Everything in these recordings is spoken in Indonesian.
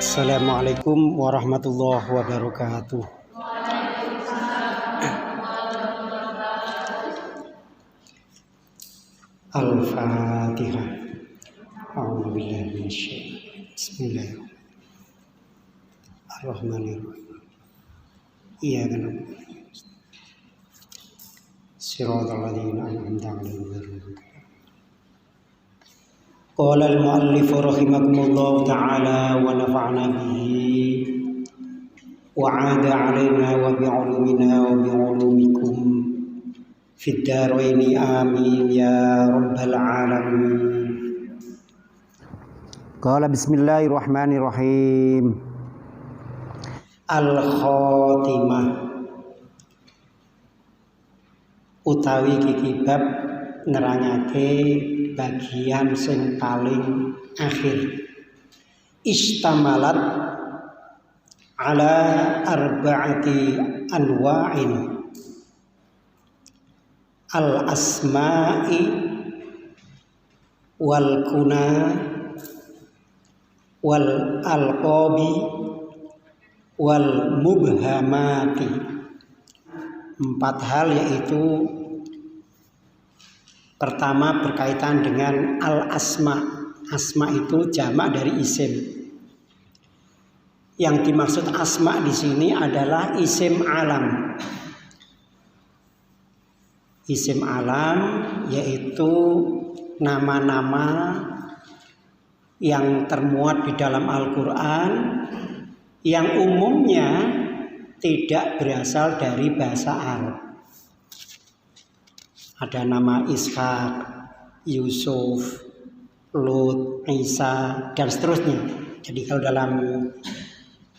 Assalamualaikum warahmatullahi wabarakatuh. Al-Fatihah. A'udzubillahi minasyaitonir. Bismillahirrahmanirrahim. Iyyaka na'budu wa iyyaka nasta'in. Shiratal ladzina an'amta 'alaihim. Qala al-mu'allif rahimahullahu ta'ala wa nafa'na bihi wa 'ada 'alaina wa bi'ulumina wa bi'ulumikum fid dharaini amin ya rabbal alamin. Qala bismillahirrahmanirrahim. Al-Khotimah utawi iki bab nerangake bagian sing paling akhir. Istamalat ala arba'ati anwa'in al-asma'i wal kuna wal alqabi wal mubhamati. 4 hal, yaitu pertama berkaitan dengan al-asma. Asma itu jamak dari isim. Yang dimaksud asma di sini adalah isim alam. Isim alam yaitu nama-nama yang termuat di dalam Al-Quran yang umumnya tidak berasal dari bahasa Arab. Ada nama Ishak, Yusuf, Lut, Isa, dan seterusnya. Jadi kalau dalam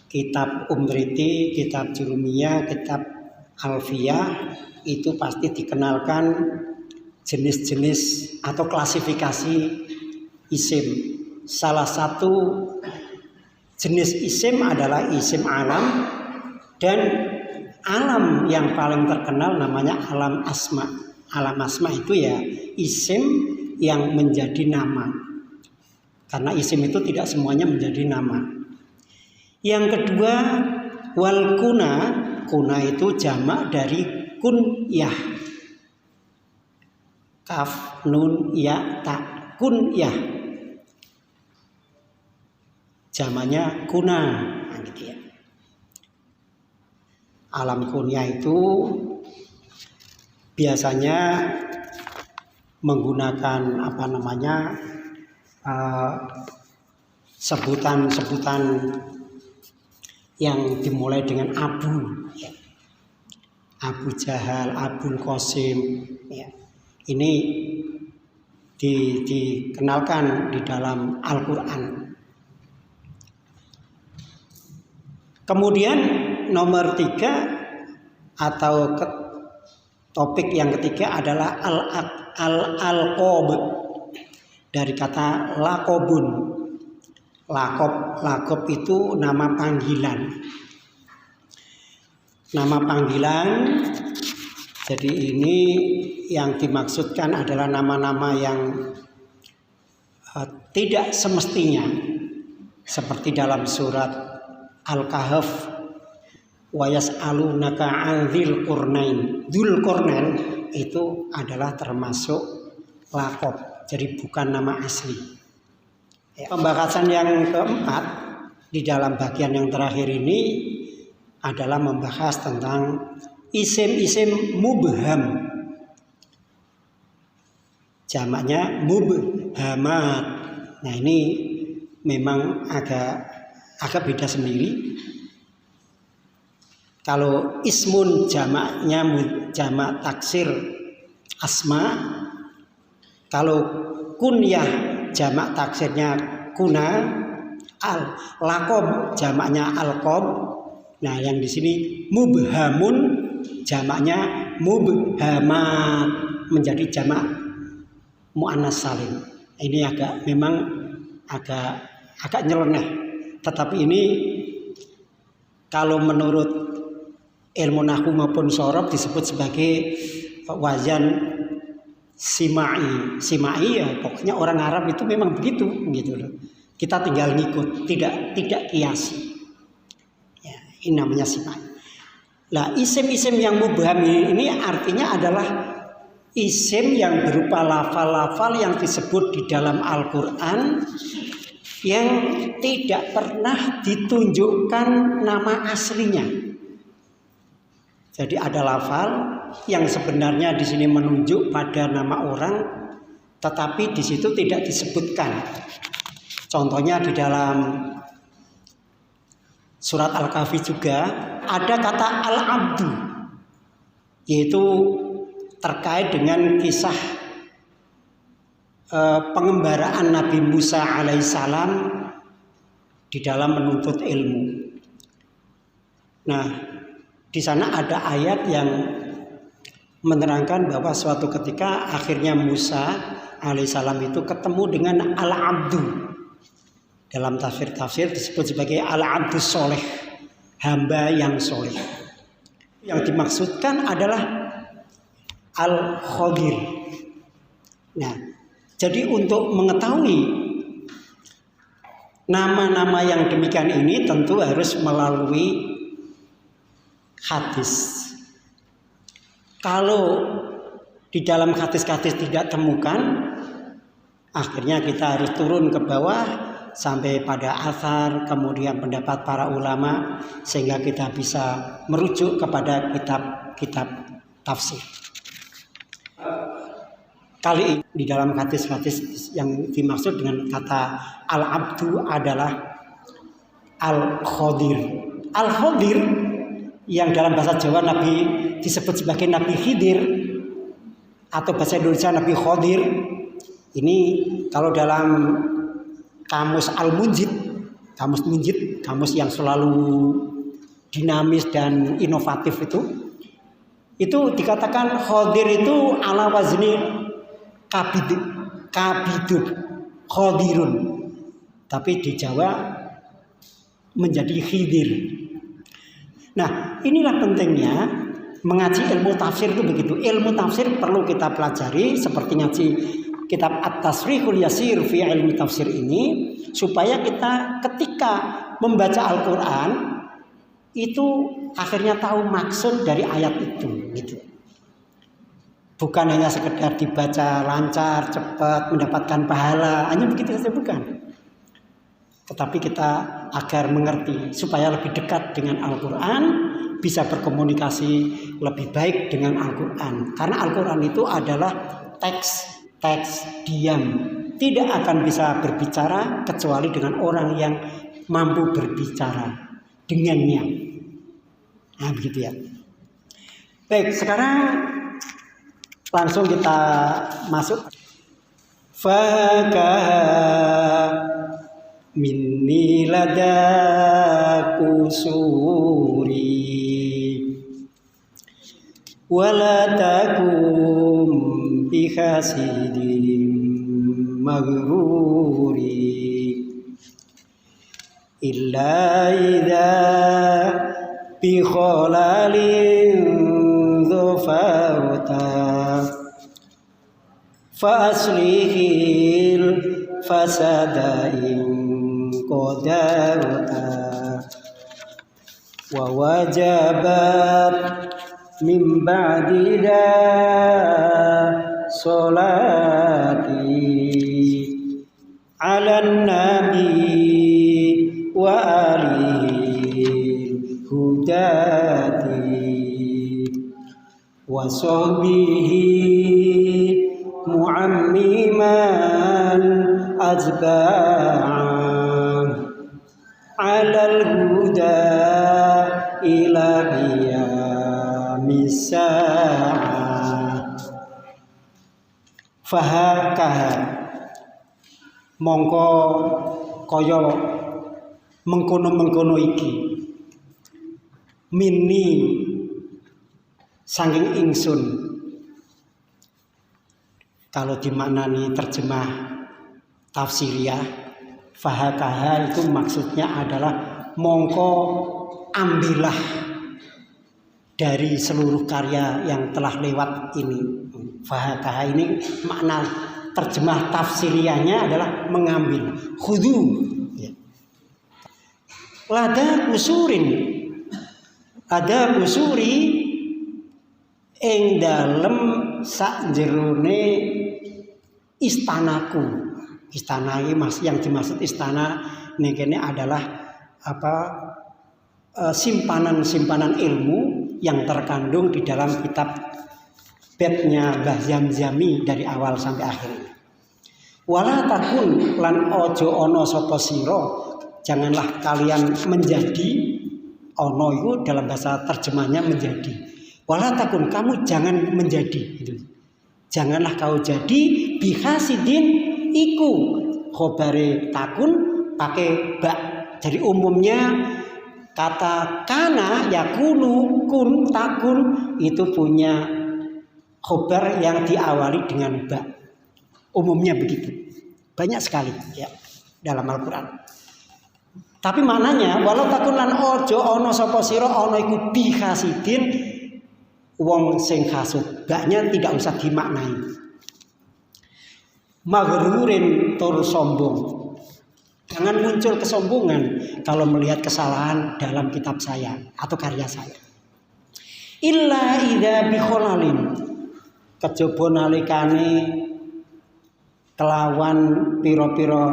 kitab Umriti, kitab Jurumiyah, kitab Alfiyah, itu pasti dikenalkan jenis-jenis atau klasifikasi isim. Salah satu jenis isim adalah isim alam, dan alam yang paling terkenal namanya alam asma. Alam asma itu ya isim yang menjadi nama. Karena isim itu tidak semuanya menjadi nama. Yang kedua, wal kuna. Kuna itu jamak dari kunyah. Kaf, nun, ya, ta. Kunyah. Jamaknya kuna. Nah, gitu ya. Alam kunyah itu biasanya menggunakan sebutan-sebutan yang dimulai dengan Abu, ya. Abu Jahal, Abul Qasim, ya. Ini dikenalkan di dalam Al-Quran. Kemudian nomor 3 atau topik yang ketiga adalah al-alqob, dari kata lakobun. Lakob itu nama panggilan. Nama panggilan. Jadi ini yang dimaksudkan adalah nama-nama yang tidak semestinya. Seperti dalam surat Al-Kahf, wa yas'alunaka 'an dzil qurnain. Dzul qurnain itu adalah termasuk lakob, jadi bukan nama asli. Ya. Pembahasan yang keempat di dalam bagian yang terakhir ini adalah membahas tentang isim-isim mubham. Jamaknya mubhamat. Nah, ini memang agak beda sendiri. Kalau ismun jamaknya jamak taksir asma. Kalau kunyah jamak taksirnya kuna. Al-laqab jamaknya alqab. Nah, yang di sini mubhamun jamaknya mubhamat, menjadi jamak muannas salim. Ini memang agak nyeleneh. Tetapi ini kalau menurut ilmu nahwu maupun shorof disebut sebagai wazan simai. Simai ya pokoknya orang Arab itu memang begitu gitu loh. Kita tinggal ngikut, tidak kiasi. Ya, ini namanya sifat. Nah, isim-isim yang mubham ini artinya adalah isim yang berupa lafal-lafal yang disebut di dalam Al-Quran yang tidak pernah ditunjukkan nama aslinya. Jadi ada lafal yang sebenarnya di sini menunjuk pada nama orang, tetapi di situ tidak disebutkan. Contohnya di dalam surat Al-Kahfi juga ada kata al-abdu, yaitu terkait dengan kisah pengembaraan Nabi Musa alaihissalam di dalam menuntut ilmu. Nah, di sana ada ayat yang menerangkan bahwa suatu ketika akhirnya Musa alaihissalam itu ketemu dengan al-abdu. Dalam tafsir disebut sebagai al-abdus soleh, hamba yang soleh. Yang dimaksudkan adalah al-khodir. Nah, jadi untuk mengetahui nama-nama yang demikian ini tentu harus melalui hadis. Kalau di dalam hadis-hadis tidak temukan, akhirnya kita harus turun ke bawah sampai pada athar, kemudian pendapat para ulama, sehingga kita bisa merujuk kepada kitab-kitab tafsir. Kali ini di dalam hadis-hadis yang dimaksud dengan kata al-abdu adalah al-khodir. Al-khodir yang dalam bahasa Jawa Nabi disebut sebagai Nabi Khidir, atau bahasa Indonesia Nabi Khodir. Ini kalau dalam kamus Al-Munjid, kamus yang selalu dinamis dan inovatif itu dikatakan khodir itu ala wazni kabidun, khodirun. Tapi di Jawa menjadi khidir. Nah, inilah pentingnya mengaji ilmu tafsir itu begitu. Ilmu tafsir perlu kita pelajari seperti ngaji kitab At-Tasrihul Yasir fi ilmi tafsir ini, supaya kita ketika membaca Al-Quran itu akhirnya tahu maksud dari ayat itu gitu. Bukan hanya sekedar dibaca lancar, cepat, mendapatkan pahala, hanya begitu saja, bukan. Tetapi kita agar mengerti supaya lebih dekat dengan Al-Quran, bisa berkomunikasi lebih baik dengan Al-Quran. Karena Al-Quran itu adalah teks diam, tidak akan bisa berbicara kecuali dengan orang yang mampu berbicara dengannya. Nah, begitu ya. Baik, sekarang langsung kita masuk. Fakah minni ladaku suri wala takum bihasidin maghruri illa idza bi khalalin dhafarta fa aslihil fasadain qadarta wa wajabat min ba'dida solati ala nabi wa alihi hudati wa sahbihi mu'ammiman azba'a ala al-huda ila qiyamis sa'ah. Fahakah mongko kaya mengkono-mengkono iki mini saking ingsun. Kalau dimaknani terjemah tafsiriyah, fahakah itu maksudnya adalah mongko ambillah dari seluruh karya yang telah lewat ini. Fahakah ini makna terjemah tafsiriannya adalah mengambil. Khudu. Ya. Lada kusuri ing dalem sakjerone istanaku. Istana ini yang dimaksud istana ini adalah simpanan-simpanan ilmu yang terkandung di dalam kitab bednya Mbah Zamzami dari awal sampai akhir. Wala takun lan ojo ono sapa sira, janganlah kalian menjadi, ono itu dalam bahasa terjemahnya menjadi. Wala takun, kamu jangan menjadi gitu. Janganlah kau jadi bihasidin iku khobare takun pakai bak. Jadi umumnya kata kana yakunu kun takun itu punya khobar yang diawali dengan bak. Umumnya begitu. Banyak sekali ya dalam Al-Qur'an. Tapi maknanya walau takun lan ojo ono sapa sira ono iku bihasidin wong sing hasud. Baknya tidak usah dimaknai. Maghrurin tur sombong. Jangan muncul kesombongan kalau melihat kesalahan dalam kitab saya atau karya saya. Illa idza bi kholalin. Kejaba nalikane kelawan pira-pira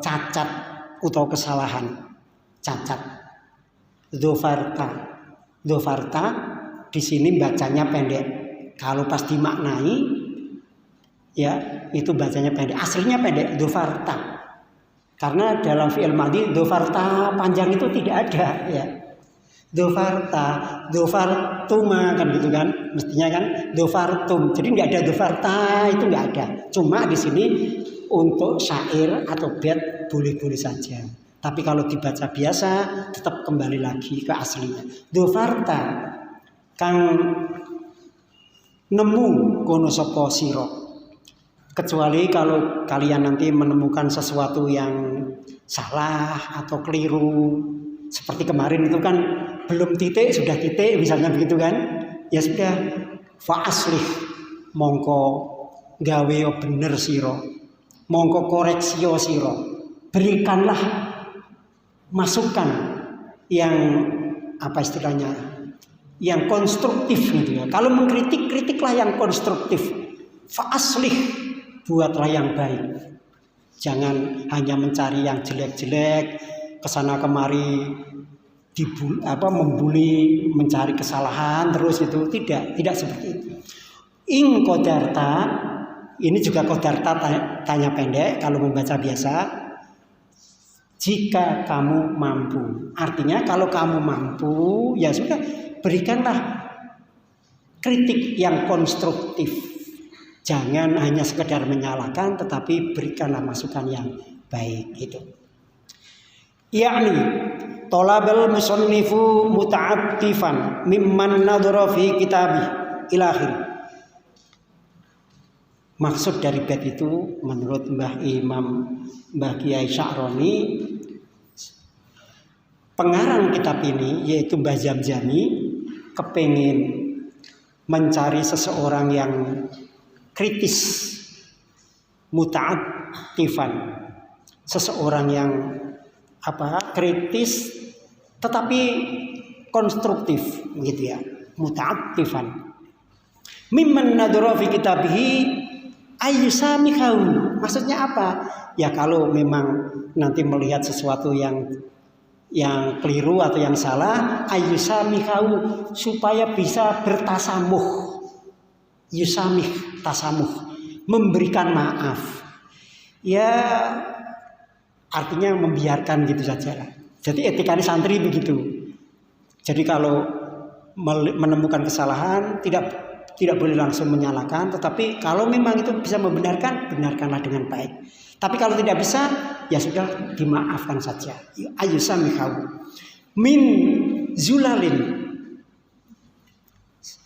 cacat utawa kesalahan. Cacat. Dzofarta di sini bacanya pendek. Kalau pas dimaknai ya itu bacanya pendek. Aslinya pendek dzofarta. Karena dalam fi'il madhi dzofarta panjang itu tidak ada ya. Dzofartuma kan gitu kan. Mestinya kan dzofartum. Jadi enggak ada dzofarta, itu enggak ada. Cuma di sini untuk syair atau bait boleh-boleh saja. Tapi kalau dibaca biasa tetap kembali lagi ke aslinya. Dzofarta kang nemu kono sapa sira. Kecuali kalau kalian nanti menemukan sesuatu yang salah atau keliru. Seperti kemarin itu kan belum titik sudah titik misalnya begitu kan. Ya sudah fa aslih mongko gawe bener sira. Mongko koreksio sira. Berikanlah masukan yang apa istilahnya? Yang konstruktif gitu ya. Kalau mengkritik, kritiklah yang konstruktif. Fa aslih, buatlah yang baik. Jangan hanya mencari yang jelek-jelek, kesana kemari membuli, mencari kesalahan terus itu tidak seperti itu. Ing kodarta, ini juga kodarta tanya pendek kalau membaca biasa. Jika kamu mampu, artinya kalau kamu mampu ya sudah berikanlah kritik yang konstruktif. Jangan hanya sekedar menyalahkan, tetapi berikanlah masukan yang baik itu. Yakni talabal musannifu muta'attifan mimman nadhara fi kitabih ila akhir. Maksud dari bait itu menurut Mbah Kiai Sya'roni, pengarang kitab ini yaitu Mbah Zamzami kepingin mencari seseorang yang kritis, muta'attifan, seseorang yang kritis tetapi konstruktif gitu ya, muta'attifan. Mimman nadhara fi kitabihi ayyusamihu. Maksudnya apa? Ya kalau memang nanti melihat sesuatu yang keliru atau yang salah, ayyusamihu, supaya bisa bertasamuh. Yusamih, tasamuh, memberikan maaf. Ya artinya membiarkan gitu saja lah. Jadi etikanya santri begitu. Jadi kalau menemukan kesalahan tidak boleh langsung menyalahkan, tetapi kalau memang itu bisa membenarkan, benarkanlah dengan baik. Tapi kalau tidak bisa, ya sudah dimaafkan saja. Ayusamihu min zulalin,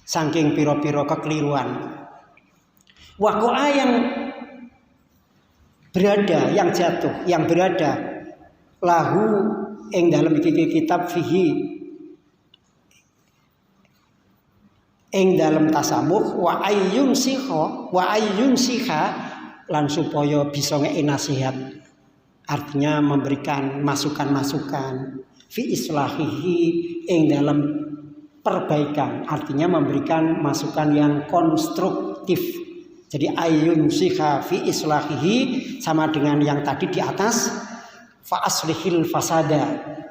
saking piro-piro kekeliruan. Wakoa yang berada, yang jatuh, yang berada lahu ing dalam kitab fihi ing dalam tasamuh wa ayyun siha lan supaya bisa ngeki nasihat. Artinya memberikan masukan-masukan fi islahihi ing dalam perbaikan, artinya memberikan masukan yang konstruktif. Jadi ayun sikha fi islahihi sama dengan yang tadi di atas, fa aslihil fasada,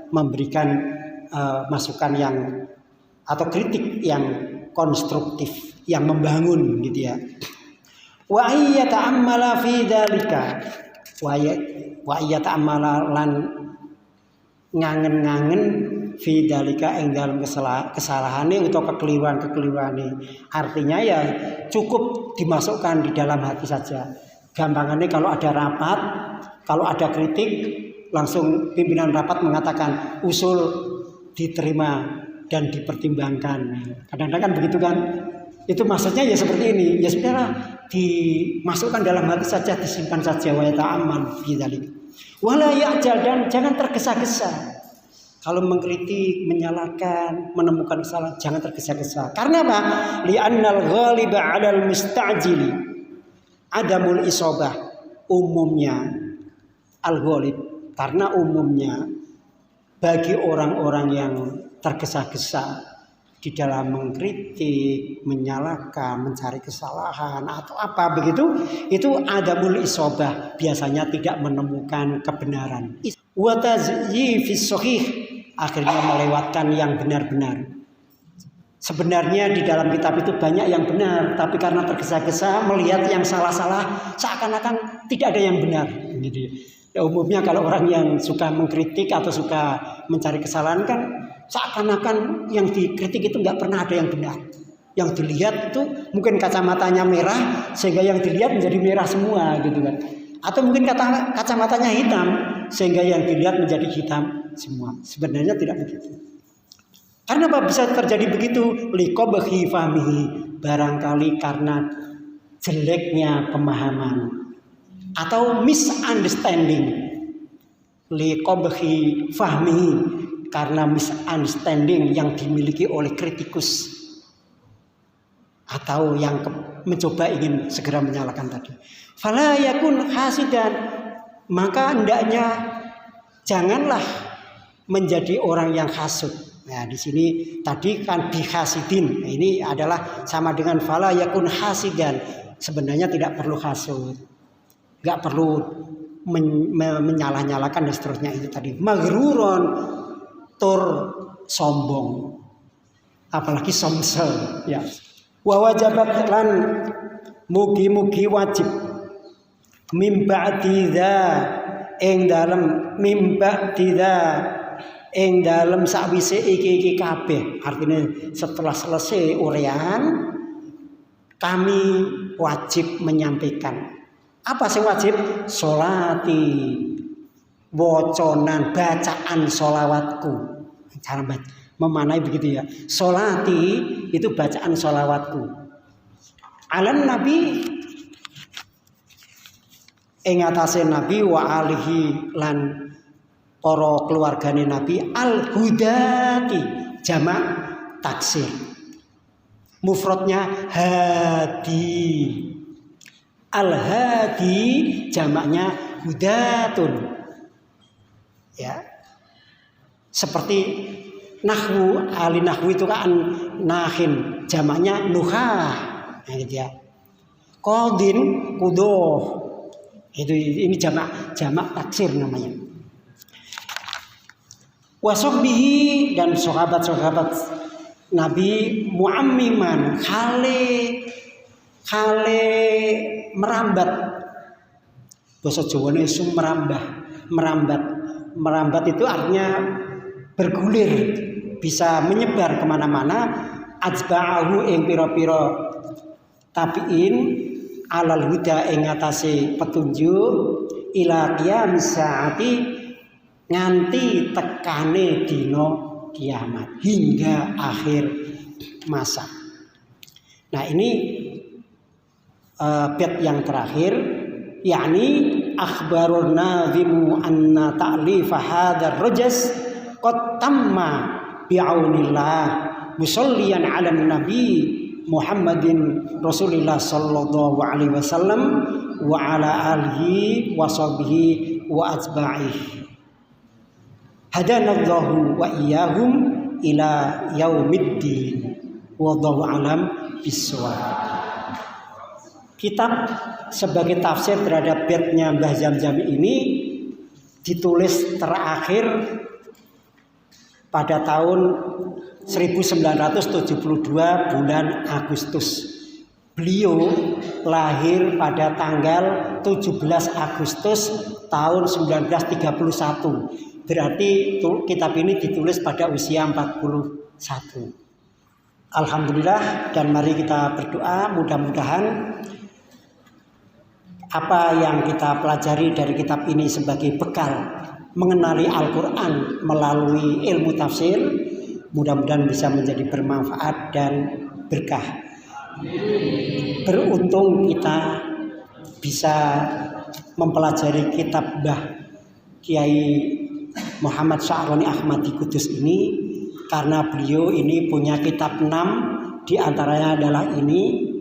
memberikan masukan yang atau kritik yang konstruktif, yang membangun gitu ya. Wa ayyata'ammala fi dzalika wa ayyata'ammala lan ngangen-ngangen fi dzalika ing dalam kesalahane atau kekeliruan-kekeliruane. Artinya ya cukup dimasukkan di dalam hati saja. Gampangannya kalau ada rapat, kalau ada kritik, langsung pimpinan rapat mengatakan usul diterima dan dipertimbangkan. Kadang-kadang kan begitu kan. Itu maksudnya ya seperti ini. Ya saudara, dimasukkan dalam hati saja, disimpan saja, wa ta'amman fi dzalik. Wala ya'jal, dan jangan tergesa-gesa. Kalau mengkritik, menyalahkan, menemukan kesalahan, jangan tergesa-gesa. Karena apa? Li'annal ghaliba 'alal musta'jili adamul isobah. Umumnya al-ghalib, karena umumnya bagi orang-orang yang tergesa-gesa di dalam mengkritik, menyalahkan, mencari kesalahan atau apa begitu, itu adamul isobah, biasanya tidak menemukan kebenaran. Wa tazyifis sahih, akhirnya melewatkan yang benar-benar. Sebenarnya di dalam kitab itu banyak yang benar, tapi karena tergesa-gesa melihat yang salah-salah, seakan-akan tidak ada yang benar. Gitu. Ya, umumnya kalau orang yang suka mengkritik atau suka mencari kesalahan kan seakan-akan yang dikritik itu nggak pernah ada yang benar. Yang dilihat itu mungkin kacamatanya merah sehingga yang dilihat menjadi merah semua gitu kan. Atau mungkin kacamatanya hitam sehingga yang dilihat menjadi hitam semua. Sebenarnya tidak begitu. Karena apa bisa terjadi begitu? Liqabhi fahmihi, barangkali karena jeleknya pemahaman atau misunderstanding. Liqabhi fahmihi, karena misunderstanding yang dimiliki oleh kritikus atau yang mencoba ingin segera menyalahkan tadi. Fala yakun hasidan, maka hendaknya janganlah menjadi orang yang hasud. Nah, di sini tadi kan bihasidin. Nah, ini adalah sama dengan fala yakun hasidan. Sebenarnya tidak perlu hasud. Enggak perlu menyalah-nyalahkan dan seterusnya itu tadi. Maghruron, tur sombong, apalagi somsel ya. Wa wajabat lan mugi-mugi wajib mimba dza ing dalem mimba dza ing dalem sakwise iki kabeh. Artinya setelah selesai urean kami wajib menyampaikan. Apa sih wajib? Sholati, woconan, bacaan sholawatku. Cara memanai begitu ya. Sholati itu bacaan sholawatku. Alan Nabi ing atase Nabi wa alihi lan para keluargane Nabi al-hudati, jamak taksir. Mufradnya hadi. Al-hadi jamaknya hudatun. Ya. Seperti nahwu, ahli nahwu itu kan nahin, jamaknya nuhah. Nah, gitu ya. Qadin kudoh. Ini jamak taksir namanya. Wasahbihi, dan sahabat-sahabat Nabi muammiman, kale merambat. Basa Jawane isu merambat itu artinya bergulir, bisa menyebar kemana-mana. Ajba'ahu ing pira-pira tabiin alal huda ing atase petunjuk ila qiyamis saati, nganti tekane dina kiamat, hingga akhir masa. Nah, ini bait yang terakhir, yakni akhbarun nazimu anna ta'lif hadzal rajaz qad tamma bi'aunillah musalliyan 'alan nabi Muhammadin Rasulillah sallallahu alaihi wasallam wa ala alihi wa sahbihi wa atba'ihi. Hadanallahu wa iyyahum ila yaumiddin. Wallahu alam bissawab. Kitab sebagai tafsir terhadap baitnya Mbah Zamzam ini ditulis terakhir pada tahun 1972 bulan Agustus. Beliau lahir pada tanggal 17 Agustus tahun 1931. Berarti kitab ini ditulis pada usia 41. Alhamdulillah, dan mari kita berdoa mudah-mudahan apa yang kita pelajari dari kitab ini sebagai bekal mengenali Al-Quran melalui ilmu tafsir, mudah-mudahan bisa menjadi bermanfaat dan berkah. Beruntung kita bisa mempelajari kitab Mbah Kiai Muhammad Sya'roni Ahmadi Kudus ini, karena beliau ini punya kitab 6, diantaranya adalah ini,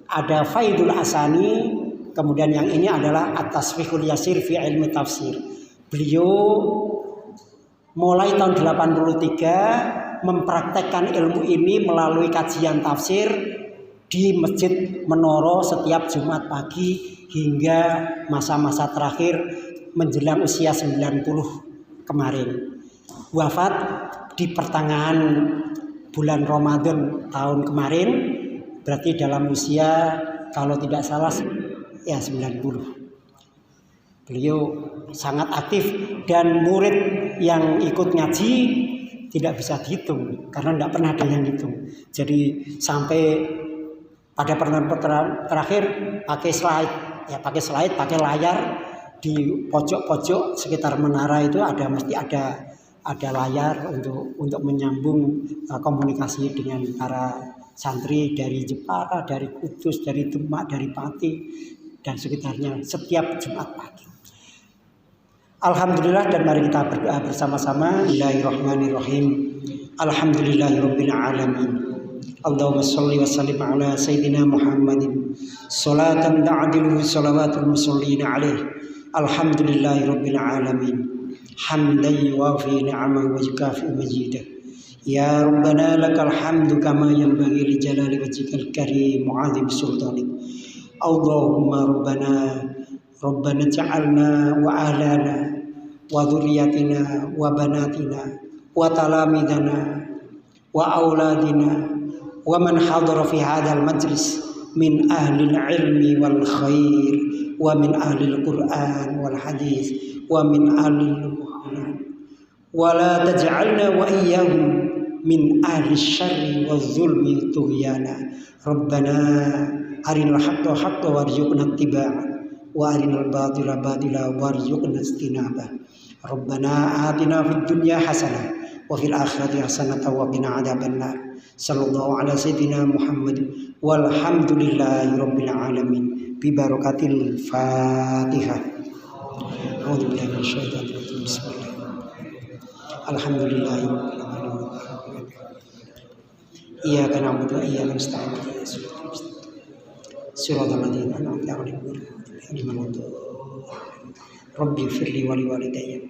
ada Faidul Asani, kemudian yang ini adalah At-Tasfihul Yasir fi Ilmi Tafsir. Beliau mulai tahun 83 mempraktekkan ilmu ini melalui kajian tafsir di Masjid Menoro setiap Jumat pagi hingga masa-masa terakhir menjelang usia 90 kemarin. Wafat di pertengahan bulan Ramadan tahun kemarin, berarti dalam usia kalau tidak salah ya 90. Beliau sangat aktif dan murid yang ikut ngaji tidak bisa dihitung karena tidak pernah ada yang hitung. Jadi sampai pada pertemuan terakhir pakai slide, pakai layar di pojok-pojok sekitar menara itu mesti ada layar untuk menyambung komunikasi dengan para santri dari Jepara, dari Kudus, dari Demak, dari Pati dan sekitarnya setiap Jumat pagi. Alhamdulillah, dan mari kita berdoa bersama-sama. Bismillahirrahmanirrahim. Alhamdulillahirabbil alamin. Allahumma shalli wa sallim ala sayyidina Muhammadin salatan ta'dilu salawatul musallin alaihi. Alhamdulillahirabbil alamin. Hamdan yuwafi ni'amahu wa yukafi majidah. Ya Rabbana lakal hamdu kama yanbaghi li jalali wajhikal karim wa 'azimi sultanik. Allahumma Rabbana ja'alna wa ahlana wa dhurriyyatina wa banatina wa talamidana wa auladina wa man hadara fi hadzal majlis min ahli ilmi wal khair wa min ahli al-Qur'an wal hadis wa min ahli al-Qur'an wa la taj'alna wa iyyahum min ahli syarri wal zulmi tughyana. Rabbana arinal haqqa haqqa warzuqna ittiba'a wa arinal batila batila warzuqna istinabah. Rabbana atina fid dunya hasanah wa fil akhirati hasanah wa qina adzabannar. Sallallahu ala sayyidina Muhammad walhamdulillahi rabbil alamin bi barakatil Fatihah. A'udzu billahi minasyaitonir rajim. Bismillah. Alhamdulillahi rabbil alamin. Iyyaka na'budu wa iyyaka nasta'in. Shiratal ladzina an'amta 'alaihim ghairil maghdubi 'alaihim. Rabbi firli wa liwalidayya.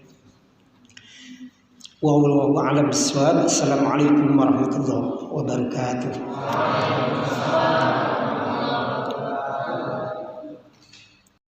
Wallahu a'lam bissawab. Assalamualaikum warahmatullahi wabarakatuh.